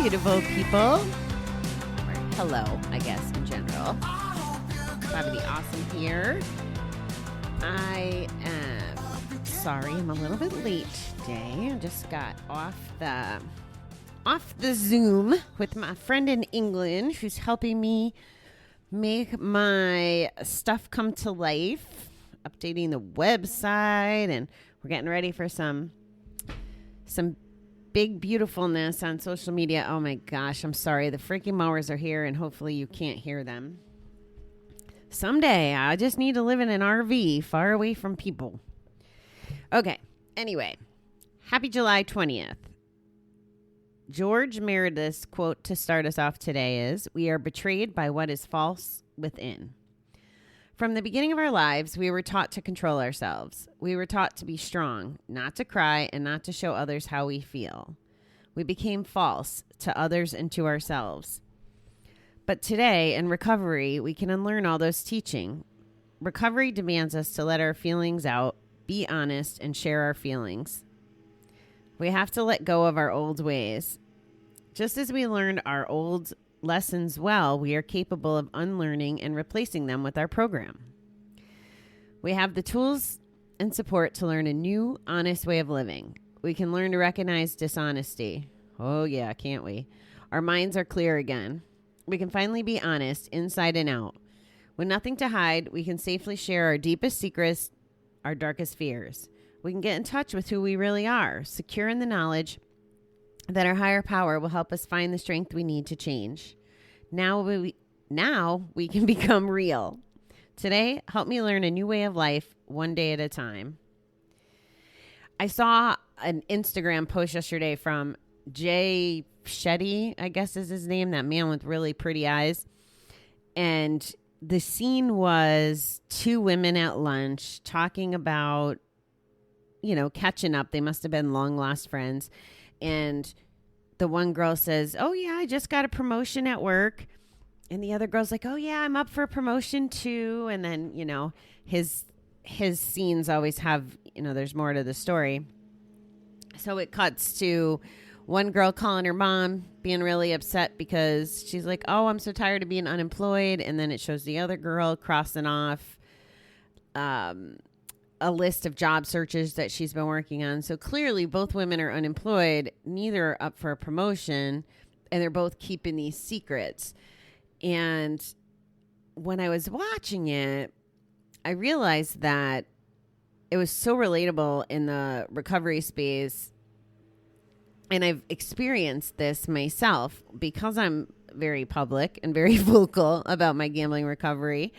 beautiful people. Or hello, I guess, in general. Probably awesome here. I am sorry I'm a little bit late today. I just got off the Zoom with my friend in England who's helping me make my stuff come to life, updating the website, and we're getting ready for some big beautifulness on social media. Oh my gosh, I'm sorry. The freaking mowers are here and hopefully you can't hear them. Someday I just need to live in an RV far away from people. Okay. Anyway, happy July 20th. George Meredith's quote to start us off today is, "We are betrayed by what is false within." From the beginning of our lives, we were taught to control ourselves. We were taught to be strong, not to cry, and not to show others how we feel. We became false to others and to ourselves. But today, in recovery, we can unlearn all those teaching. Recovery demands us to let our feelings out, be honest, and share our feelings. We have to let go of our old ways. Just as we learned our old lessons well, we are capable of unlearning and replacing them with our program. We have the tools and support to learn a new, honest way of living. We can learn to recognize dishonesty. Oh yeah, can't we? Our minds are clear again. We can finally be honest inside and out. With nothing to hide, we can safely share our deepest secrets, our darkest fears. We can get in touch with who we really are, secure in the knowledge that our higher power will help us find the strength we need to change. Now we can become real. Today, help me learn a new way of life, one day at a time. I saw an Instagram post yesterday from Jay Shetty, I guess is his name, that man with really pretty eyes. And the scene was two women at lunch talking about, catching up. They must have been long lost friends. And the one girl says, "Oh yeah, I just got a promotion at work." And the other girl's like, "Oh yeah, I'm up for a promotion too." And then, his scenes always have, there's more to the story. So it cuts to one girl calling her mom, being really upset because she's like, "Oh, I'm so tired of being unemployed." And then it shows the other girl crossing off a list of job searches that she's been working on. So clearly both women are unemployed, neither are up for a promotion, and they're both keeping these secrets. And when I was watching it, I realized that it was so relatable in the recovery space. And I've experienced this myself because I'm very public and very vocal about my gambling recovery.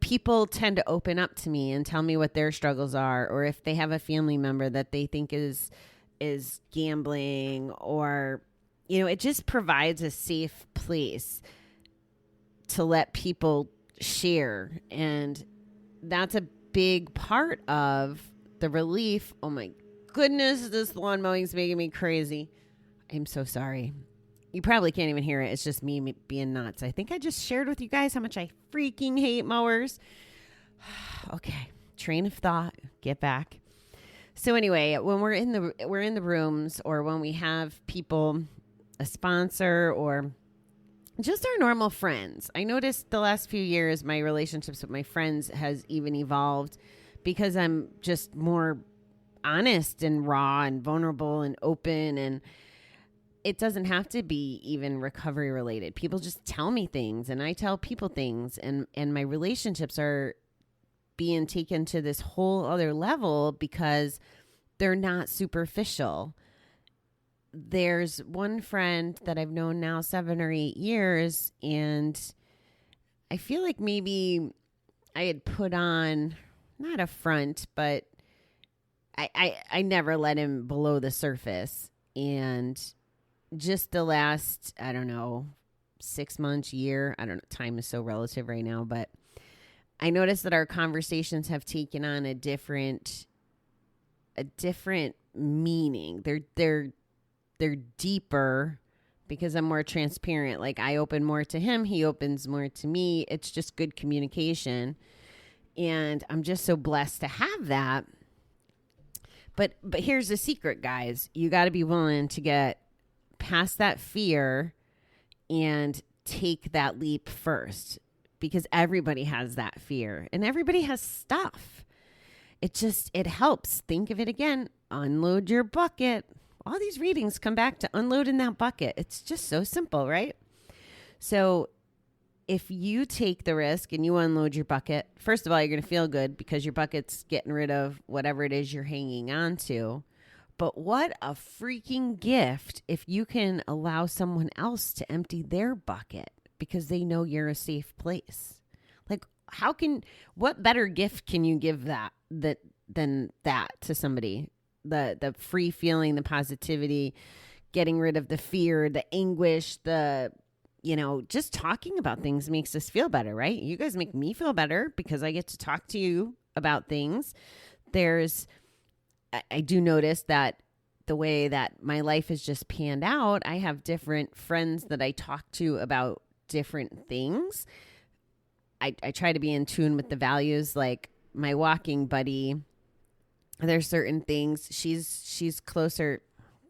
People tend to open up to me and tell me what their struggles are, or if they have a family member that they think is gambling, or, it just provides a safe place to let people share. And that's a big part of the relief. Oh my goodness, this lawn mowing is making me crazy. I'm so sorry. You probably can't even hear it. It's just me being nuts. I think I just shared with you guys how much I freaking hate mowers. Okay. Train of thought. Get back. So anyway, when we're in the rooms, or when we have people, a sponsor, or just our normal friends. I noticed the last few years, my relationships with my friends has even evolved because I'm just more honest and raw and vulnerable and open, and it doesn't have to be even recovery related. People just tell me things and I tell people things, and my relationships are being taken to this whole other level because they're not superficial. There's one friend that I've known now 7 or 8 years, and I feel like maybe I had put on, not a front, but I never let him below the surface. And just the last, 6 months, year, time is so relative right now, but I noticed that our conversations have taken on a different meaning. They're deeper because I'm more transparent. Like, I open more to him, he opens more to me. It's just good communication. And I'm just so blessed to have that. But here's the secret, guys. You got to be willing to get past that fear and take that leap first, because everybody has that fear and everybody has stuff. It helps. Think of it again. Unload your bucket. All these readings come back to unloading that bucket. It's just so simple, right? So if you take the risk and you unload your bucket, first of all, you're going to feel good because your bucket's getting rid of whatever it is you're hanging on to. But what a freaking gift if you can allow someone else to empty their bucket because they know you're a safe place. Like, what better gift can you give than that to somebody? The free feeling, the positivity, getting rid of the fear, the anguish, just talking about things makes us feel better, right? You guys make me feel better because I get to talk to you about things. I do notice that the way that my life is just panned out, I have different friends that I talk to about different things. I try to be in tune with the values, like my walking buddy. There's certain things she's closer.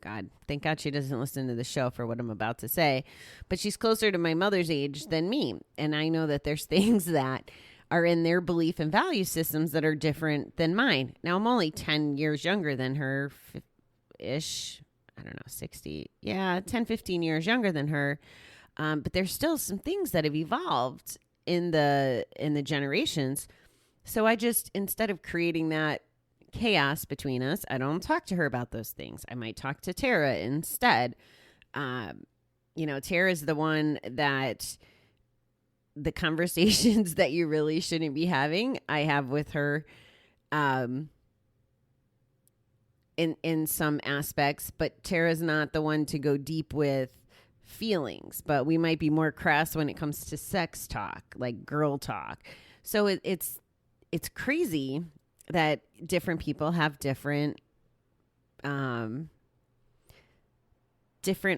God, thank God she doesn't listen to the show for what I'm about to say, but she's closer to my mother's age than me. And I know that there's things that are in their belief and value systems that are different than mine. Now, I'm only 10 years younger than her ish. I don't know, 60. Yeah, 10, 15 years younger than her. But there's still some things that have evolved in the generations. So I just, instead of creating that chaos between us, I don't talk to her about those things. I might talk to Tara instead. Tara's the one that the conversations that you really shouldn't be having, I have with her in some aspects, but Tara's not the one to go deep with feelings, but we might be more crass when it comes to sex talk, like girl talk. So it's crazy that different people have different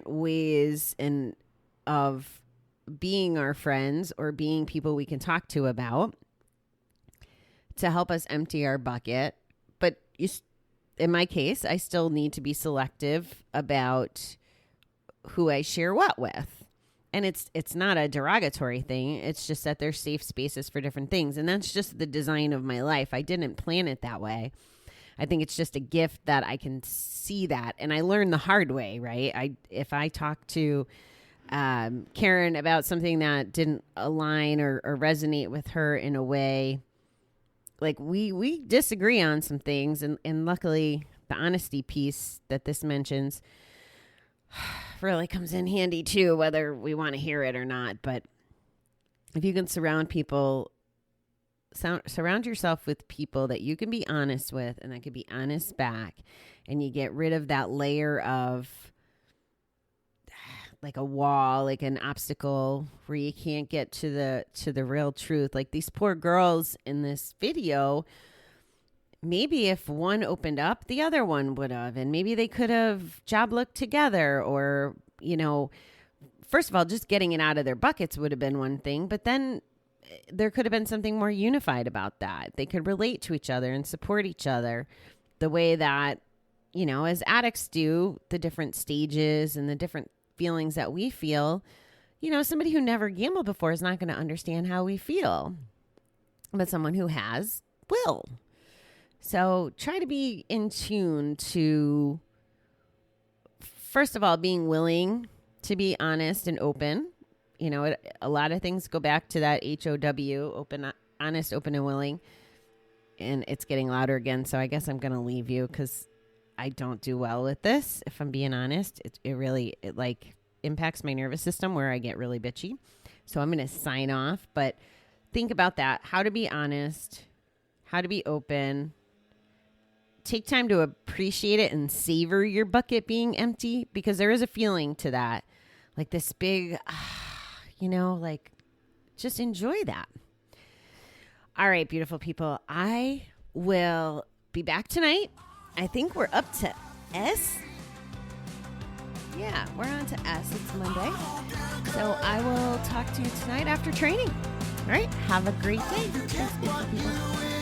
ways of being our friends or being people we can talk to about to help us empty our bucket. But in my case, I still need to be selective about who I share what with. And it's not a derogatory thing. It's just that there's safe spaces for different things. And that's just the design of my life. I didn't plan it that way. I think it's just a gift that I can see that. And I learned the hard way, right? If I talk to Karen about something that didn't align or resonate with her in a way, like we disagree on some things. And luckily, the honesty piece that this mentions really comes in handy too, whether we want to hear it or not. But if you can surround yourself with people that you can be honest with and that can be honest back, and you get rid of that layer of like a wall, like an obstacle where you can't get to the real truth. Like these poor girls in this video, maybe if one opened up, the other one would have, and maybe they could have job looked together, or, first of all, just getting it out of their buckets would have been one thing, but then there could have been something more unified about that. They could relate to each other and support each other the way that, as addicts do, the different stages and the different feelings that we feel. Somebody who never gambled before is not going to understand how we feel, but someone who has will. So try to be in tune to, first of all, being willing to be honest and open. A lot of things go back to that HOW, open, honest, open, and willing. And it's getting louder again, so I guess I'm going to leave you because I don't do well with this. If I'm being honest, it really impacts my nervous system where I get really bitchy. So I'm going to sign off, but think about that. How to be honest, how to be open. Take time to appreciate it and savor your bucket being empty, because there is a feeling to that. Like this big, just enjoy that. All right, beautiful people. I will be back tonight. I think we're up to S. Yeah, we're on to S. It's Monday. So I will talk to you tonight after training. All right, have a great day. Thanks, beautiful people.